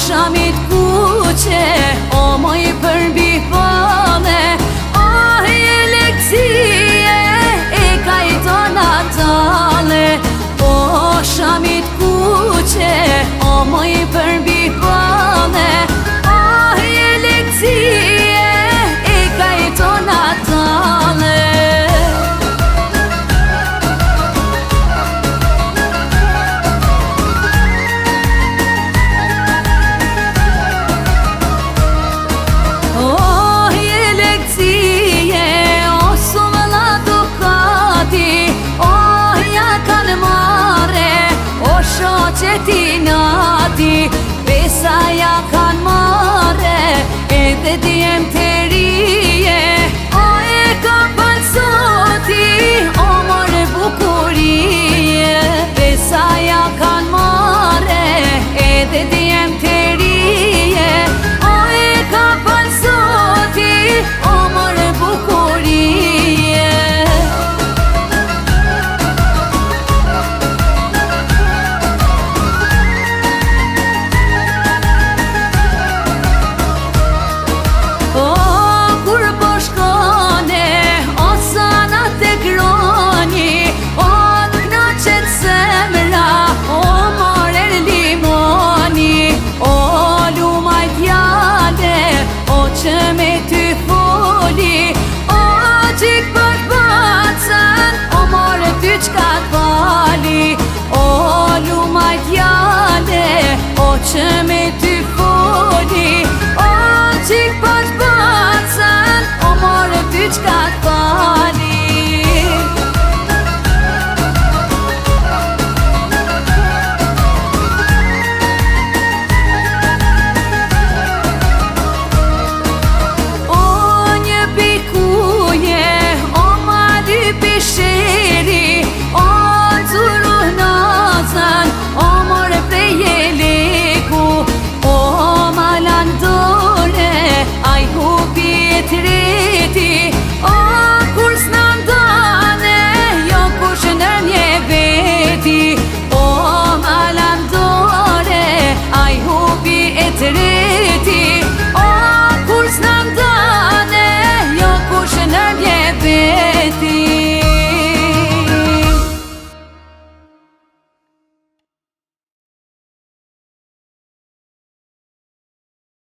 shamit kuqe, o moj përmbi pame, oh je lekcije e kajto natale. O shamit kuqe, o moj përmbi pame, oh je lekcije e kajto natale. Ti nati, pesa ja kan mare, edhe djem te